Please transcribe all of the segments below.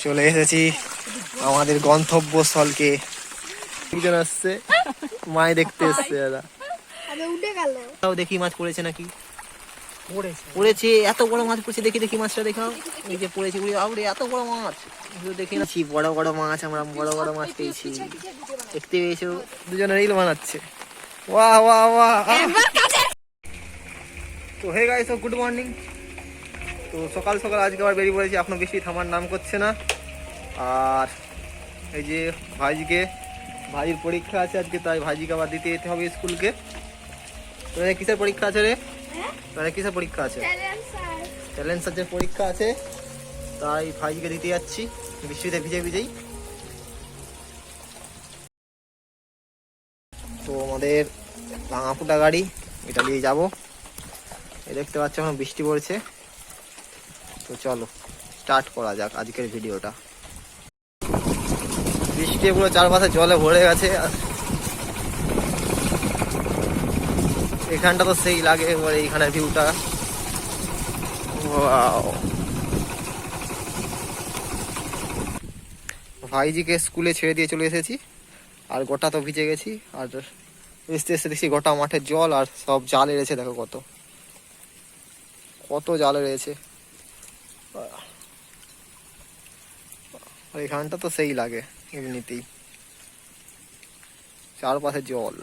চলে এসেছি আমাদের গন্তব্যস্থলকে। একজন আসছে, মাছ দেখতে এসছে দাদা। তাও দেখি মাছ পড়েছে নাকি। পড়েছে, এত বড় মাছ পড়েছে। দেখি দেখি মাছটা দেখাও। এই যে পড়েছে, এত বড় মাছ দেখি না। বড় বড় মাছ, আমরা বড় বড় মাছ পেয়েছি। দেখতে পেয়েছো, দুজনে রিল বানাচ্ছে। ওয়াহ ওয়াহ ওয়াহ। তো হে গাইস, গুড মর্নিং। তো সকাল সকাল আজকে আবার বেরিয়ে পড়েছি, এখনো বৃষ্টি থামার নাম করছে না। আর এই যে ভাইজির পরীক্ষা আছে আজকে, তাই ভাইজিকে আবার দিতে যেতে হবে স্কুলকে। তোদের কিসের পরীক্ষা আছে রে? তোদের কিসের পরীক্ষা আছে? ট্যালেন্ট সার্চের পরীক্ষা আছে, তাই ভাইজিকে দিতে যাচ্ছি বৃষ্টিতে ভিজে ভিজেই। তো আমাদের ভাঙাফুটা গাড়ি, এটা নিয়ে যাবো। দেখতে পাচ্ছ এখন বৃষ্টি পড়ছে। তো চলো স্টার্ট করা যাক আজকের ভিডিওটা। বৃষ্টি পুরো চারপাশে জলে ভরে গেছে। এখানটা তো সেই লাগে, এবারে এইখানের ভিউটা। ভাইজিকে স্কুলে ছেড়ে দিয়ে চলে এসেছি, আর গোটা তো ভিজে গেছি। আর এসতে এসে দেখছি গোটা মাঠের জল, আর সব জাল এড়েছে। দেখো কত কত জাল এড়েছে। আর এখানটা তো সেই লাগে এমনিতেই, চারপাশে জল।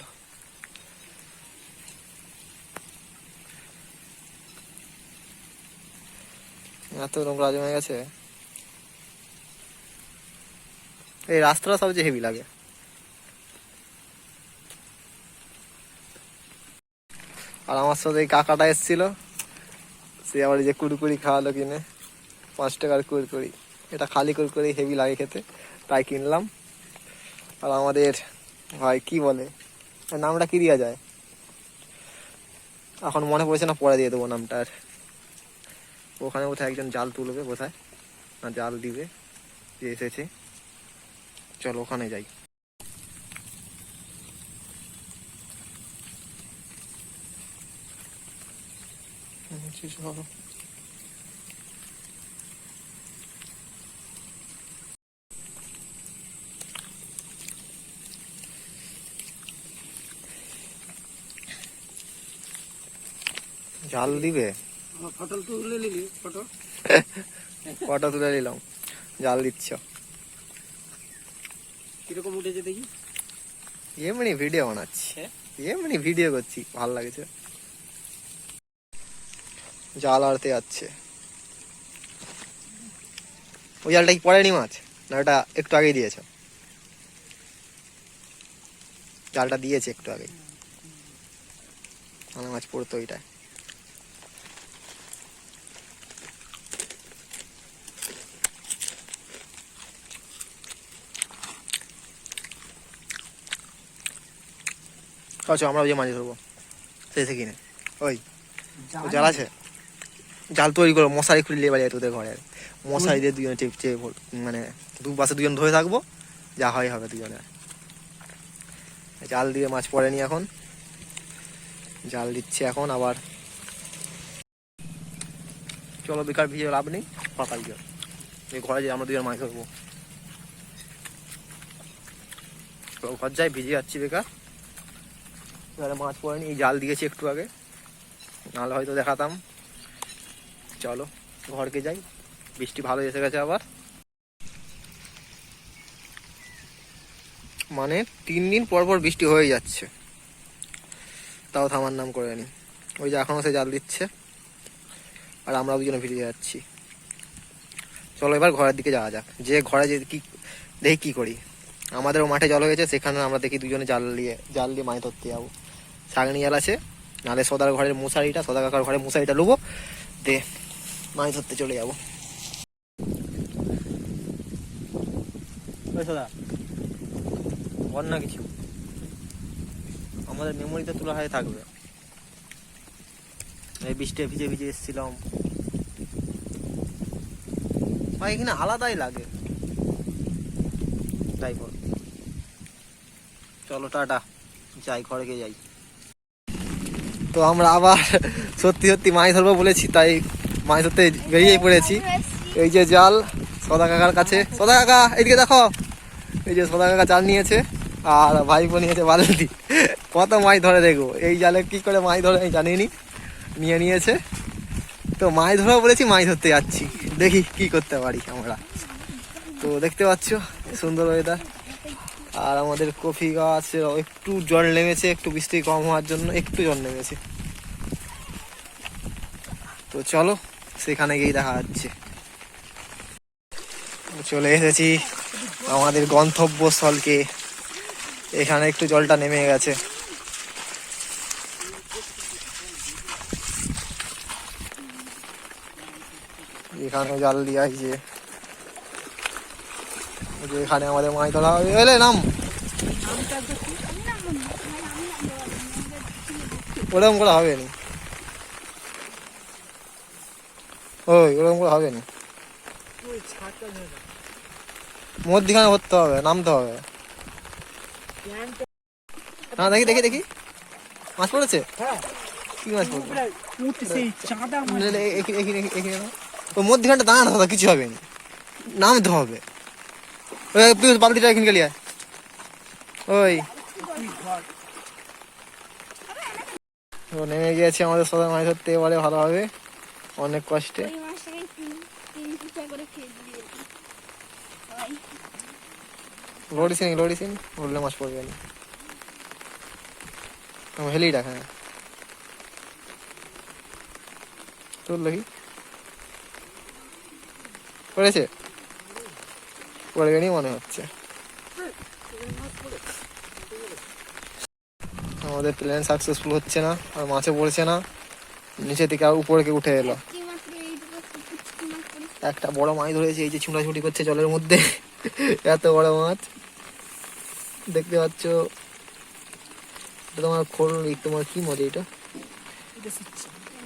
এত নোংরা জমে গেছে। এই রাস্তাটা সবচেয়ে হেভি লাগে। আর আমার সাথে এই কাকাটা এসেছিল, সে আবার এই যে কুড়কুড়ি খাওয়ালো কিনে, 5 টাকার কুড়কুড়ি। এটা খালি কুড়কুড়ি হেভি লাগে খেতে, তাই কিনলাম। আর আমাদের ভাই কি বলে, নামটা কি দেওয়া যায় এখন মনে পড়ছে না, পরে দিয়ে দেবো নামটা। আর ওখানে কোথায় একজন জাল তুলবে, কোথায় না জাল দিবে, যে এসেছে। চলো ওখানে যাই। জাল দিবে, ফটো তুলে নিলি? ফটো তুলে নিলাম, জাল দিচ্ছ কিরকম উঠেছে দেখি। এমনি ভিডিও বানাচ্ছি, এমনি ভিডিও করছি, ভালো লাগছে। জাল আড়তে যাচ্ছে। ওই জালটা কি পড়েনি মাছ, না ওটা একটু আগেই দিয়েছ? জালটা দিয়েছে একটু আগেই, ভালো মাছ পড়তো ওইটায়। আচ্ছা আমরা ওই যে মাছ ধরবো সেই কিনে। ওই জাল আছে, জাল তৈরি করবো, মশারি খুলে বাড়ি তোদের ঘরে। মশারি দিয়ে দুজনে টিপছে, মানে দুপাশে দুজন ধরে থাকবো, যা হয় হবে দুজনে। জাল দিয়ে মাছ পড়েনি এখন, জাল দিচ্ছে এখন আবার। চলো বেকার ভিজে লাভ নেই, ফাঁকা গিয়ে ঘরে যাই, আমরা দুজন মাছ ধরবো। ঘর যাই, ভিজে যাচ্ছি বেকার। এবারে মাছ পড়েনি, এই জাল দিয়েছি একটু আগে, নাহলে হয়তো দেখাতাম। চলো ঘরকে যাই, বৃষ্টি ভালো এসে গেছে আবার। মানে 3 দিন পর পর বৃষ্টি হয়ে যাচ্ছে, তাও থামার নাম করেনি। ওই যে এখনো সে জাল দিচ্ছে, আর আমরা দুজনে ভিজে যাচ্ছি। চলো এবার ঘরের দিকে যাওয়া যাক, যে ঘরে যে কি দেখি কি করি। আমাদেরও মাঠে জল হয়েছে, সেখানে আমরা দেখি দুজনে জাল দিয়ে মাছ ধরতে যাবো। ছাগনি জাল আছে, নাহলে সদার ঘরের মশারিটা, সদা কাকার ঘরের মশারিটা নেবো, দিয়ে মাছ ধরতে চলে যাবো। সদা বল না কিছু, আমাদের মেমোরিতে তোলা হয়ে থাকবে। এই বৃষ্টি ভিজে ভিজে এসেছিলাম ভাই, এখানে আলাদাই লাগে, তাই বল। চলো টাটা, যাই ঘরে গিয়ে যাই। তো আমরা আবার সত্যি সত্যি মাছ ধরবো বলেছি, তাই মাছ ধরতে বেরিয়ে পড়েছি। এই যে জাল, সদা কাকার কাছে। সদা কাকা এদিকে দেখো, এই যে সদা কাকা জাল নিয়েছে আর ভাইপো নিয়েছে বালতি। কত মাছ ধরে দেখো, এই জালে কি করে মাছ ধরে আমি জানিনি, নিয়ে নিয়েছে। তো মাছ ধরা বলেছি, মাছ ধরতে যাচ্ছি, দেখি কি করতে পারি আমরা। তো দেখতে পাচ্ছ সুন্দর ওয়েদার। আর আমাদের কফি গাছ একটু জল নেমেছে, একটু বৃষ্টি কম হওয়ার জন্য একটু জল নেমেছে। তো চলো সেখানে গিয়ে দেখা যাচ্ছে। চলে এসেছি আমাদের গন্তব্যস্থলকে, এখানে একটু জলটা নেমে গেছে। এখানে জাল দিয়ে আসছে, এখানে আমাদের মাছ ধরা হবে। এলে নাম, ওরকম করে হবে না, ওই ওরকম করে হবে না, মধ্যিখানে ভরতে হবে, নামতে হবে। হ্যাঁ দেখি দেখি দেখি, মাছ পড়েছে, কি মাছ পড়বে? ওই মধ্যিখানটা দাঁড়ানো হবে, কিছু হবে না, নামতে হবে। ওই বালতিটা এখানে গেলি, ওই নেমে গিয়েছে আমাদের সবাই মাছ ধরতে, এবারে ভালো হবে অনেক কষ্টে। লোডিসিনি লোডিসিনি উঠলে মাছ পড়বে না, হেলেই রাখা তোর লাগি পড়েছে, পড়বে নি মনে হচ্ছে। আমাদের প্ল্যান সাকসেসফুল হচ্ছে না, আর মাছে পড়ছে না, নিচে থেকে উপরে উঠে এলো। একটা বড় মাছ ধরেছে, এই যে ছুটাছুটি করছে জলের মধ্যে, এত বড় মাছ দেখতে পাচ্ছ। তোমার খোল, তোমার কি মাছ এটা?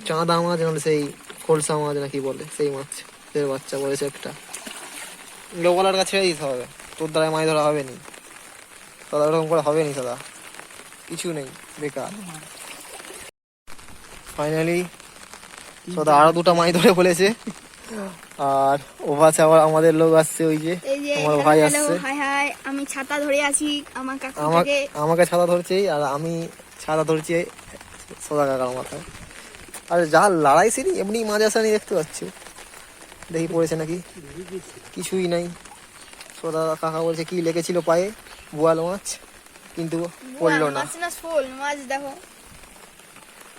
চাঁদা মাছ, নাহলে সেই খোলসা মাছ নাকি বলে, সেই মাছ এর বাচ্চা বলেছে একটা। লোকলার কাছে দিতে হবে, তোর দ্বারা মাছ ধরা হবে নি দাদা, ওরকম করে হবে নি দাদা, কিছু নেই, বেকার। ফাইনালি দাদা আরো দুটা মাছ ধরে ফেলেছে। আর ও পাশে আবার আমাদের লোক আসছে, ওই যে আমার ভাই আসছে। আমি ছাতা ধরে আছি, আমাকে ছাতা ধরছে, আর আমি ছাতা ধরছি সোদা কাকার মাথায়। আর যা লড়াই সিনি এমনি মাছ আসানি দেখতে পাচ্ছ, দেখি পড়েছে নাকি, কিছুই নাই। সোদা কাকা বলছে কি লেগেছিল পায়ে, বোয়াল মাছ, কিন্তু পড়লো না। মাছ দেখো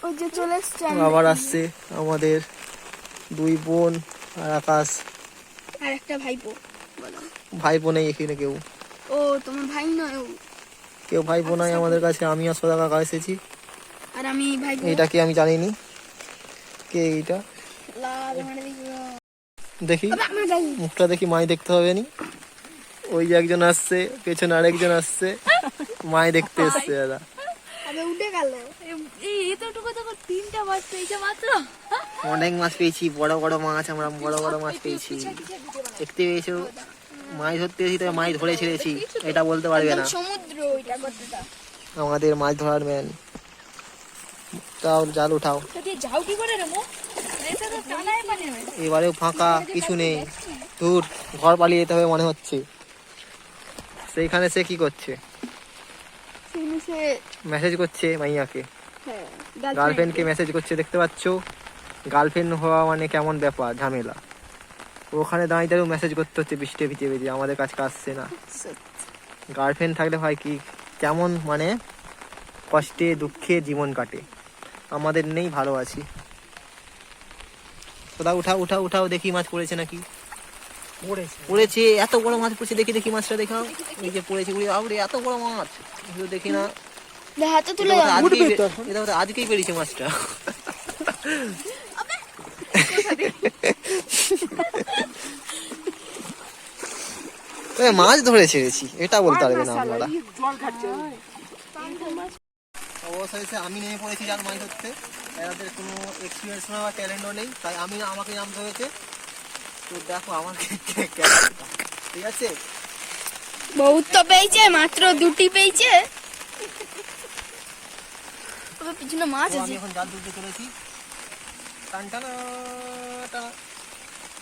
ওই যে চলে এসছে। আবার আসছে আমাদের দুই বোন আর আকাশ, আর একটা ভাইপো। ভাইপো নেই এখানে কেউ। ও তোমার ভাই নয়? কেউ ভাইপো নাই আমাদের কাছে, আমি আর সোদা কাকা এসেছি। আর আমি ভাইপো। এটা কি আমি জানিনি কে এইটা, দেখি মুখটা দেখি, মাই দেখতে হবে নি। ওই যে একজন আসছে, পেছনে আরেকজন আসছে, মাই দেখতে এসছে দাদা। উঠে গেল, এতটুকু তো তিনটা মাছ পেয়েছে মাত্র। অনেক মাছ পেয়েছি, বড় বড় মাছ, আমরা বড় বড় মাছ পেয়েছি। দেখতে পেয়েছো, মাছ ধরতে এসেছি, তবে মাছ ধরে ছেড়েছি এটা বলতে পারবে না। সমুদ্র আমাদের মাছ ধরার ম্যান। তাও জাল উঠাও, এবারেও ফাঁকা, কিছু নেই, দূর ঘর পালিয়ে যেতে হবে মনে হচ্ছে। সেইখানে সে কি করছে, মেসেজ করছে মাইয়াকে, গার্লফ্রেন্ডকে মেসেজ করছে, দেখতে পাচ্ছ। গার্লফ্রেন্ড হওয়া মানে কেমন ব্যাপার, ঝামেলা। ওখানে দাঁড়িয়ে দাঁড়িয়ে মেসেজ করতে হচ্ছে বৃষ্টি ভিজে ভিজে, আমাদের কাছে আসছে না। গার্লফ্রেন্ড থাকলে ভাই কি কেমন মানে কষ্টে দুঃখে জীবন কাটে, আমাদের নেই, ভালো আছি। কোথাও উঠাও উঠাও উঠাও, দেখি মাছ পড়েছে নাকি। পড়েছে, এত বড় মাছ পড়েছে, দেখি দেখি মাছটা দেখাও। এই যে পড়েছে, এত বড় মাছ, দেখি না, আজকেই পেরেছে মাছটা। মাছ ধরে ছেড়েছি এটা বলতে পারবে না আপনারা। অবশেষে আমি নেমে পড়েছি জাল মাছ ধরতে, এদের কোনো এক্সপিরিয়েন্স না বা ট্যালেন্টও নেই, তাই আমাকে নামতে হয়েছে। তো দেখো আমাকে, ঠিক আছে। বহুত তো পেয়েছে, মাত্র দুটি পেয়েছে। পিছনে মাছ আছে। আমি এখন জাল তুলতে চলেছি, টান টানা টানা,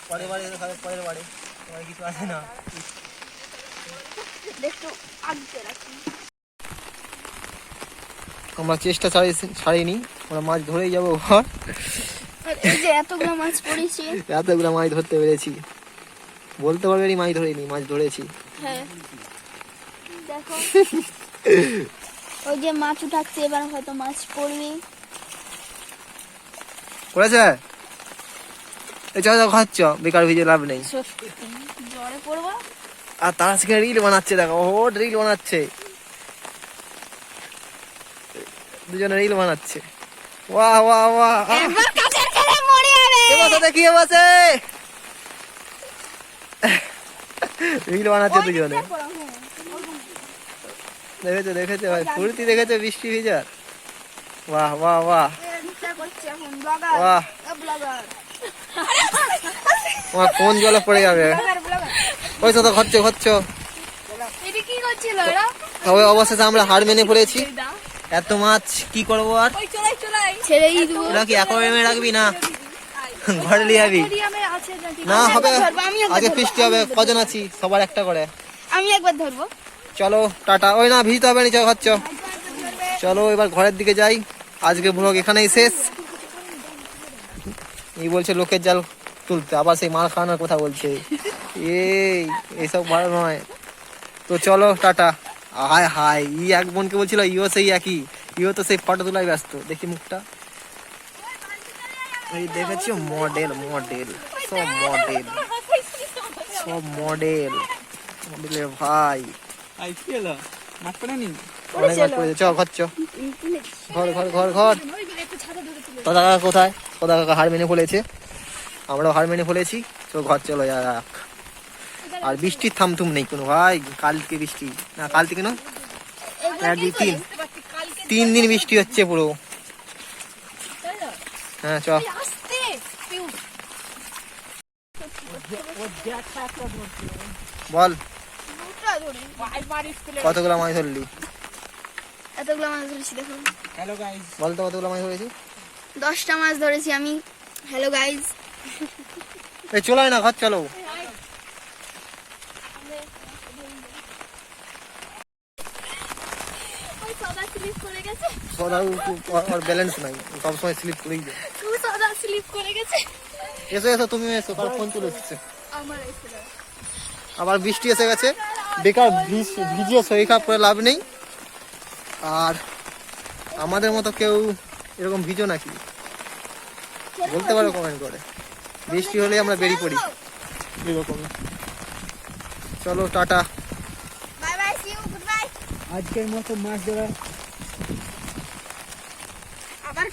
পরের বারে কিছু আছে না। একটু আগতে রাখি। আমরা চেষ্টা ছাড়িনি, আমরা মাছ ধরেই যাবো ঘর। আর এই যে এতগুলো মাছ পড়েছে। এতগুলো মাছ ধরতে পেরেছি, বলতে পারবে মাছ ধরিনি, মাছ ধরেছি। হ্যাঁ দেখো ওই যে মাছ উঠাচ্ছে, এবার হয়তো মাছ পড়বে। করেছে এই চল খাচ্ছ, বেকার ভিজে লাভ নেই। সত্যি জ্বরে পড়বো। আর তারা সেখানে রিল বানাচ্ছে, দেখো ও রিল বানাচ্ছে, দুজনে রিল বানাচ্ছে। বাহ বাহ বাহ, এবার কাছের খেলে মরে যাবে। এবছর দেখি এবছর রিল বানাচ্ছে দুজনে। দেখেছো দেখেছো ভাই, ফুর্তি দেখেছো বৃষ্টি ভিজার। বাহ বাহ বাহ বাহ, তোমার কোন জলে পড়ে যাবে। ওই তো ঘটছো ঘটছো। এটা কি করছিল ওরা? তবে অবশেষে আমরা হার মেনে পড়েছি। এত মাছ কি করবো আর, ওই চলাই চলাই ছেড়েই দেবো। ওরা কি অ্যাকোয়ারিয়ামে রাখবি না ঘরে নিয়ে যাবি? না হবে, আজকে ফিস্টি হবে, কজন আছি সবার একটা করে। আমি একবার ধরবো। চলো টাটা। ওই না ভিজতে হবে না, চলো খাচ্ছ। চলো এবার ঘরের দিকে যাই, আজকে ব্লগ এখানেই শেষ। এই বলছে লোকের জাল তুলতে, আবার সেই মাল খাওয়ানোর কথা বলছে। এইসব ভালো নয়। তো চলো টাটা। হায় হায়, এক বোনকে বলছিল ইও সেই একই, ইও তো সেই ফটো তোলাই ব্যস্ত। দেখি মুখটা, এই দেখেছি মডেল মডেল, সব মডেল, সব মডেল মডেলের ভাই। অনেক মাছ পড়েছে, চল খাচ্ছ। ঘর ঘর ঘর ঘর। দাদা কাকা কোথায়? দাদা কাকা হার মেনে ফেলেছে, আমরাও হার মেনে ফেলেছি। তো ঘর চলো যাক। আর বৃষ্টির থামথুম নেই কোনো ভাই, কালকে বৃষ্টি, না কাল থেকে না, এক দুই তিন, 3 দিন বৃষ্টি হচ্ছে পুরো। হ্যাঁ চ। বল কতগুলো মাছ ধরলি? এতগুলো মাছ ধরেছি দেখুন। বল তো কতগুলো মাছ ধরেছি? 10টা মাছ ধরেছি আমি। Hello guys. এই চলাই না, ঘর চলো। সদা ওর ব্যালেন্স নাই, সবসময় স্লিপ করেই যায়। এসো এসো, তুমি এসো, কার ফোন চলে এসেছে। আবার বৃষ্টি এসে গেছে, বেকার ভিজিয়ে শরীর খারাপ করে লাভ নেই। আর আমাদের মতো কেউ এরকম ভিজো নাকি বলতে পারো কমেন্ট করে। বৃষ্টি হলে আমরা বেরিয়ে পড়ি এরকম। চলো ta-ta. Bye bye, see you, goodbye. আজকের মতো মাছ ধরা আবার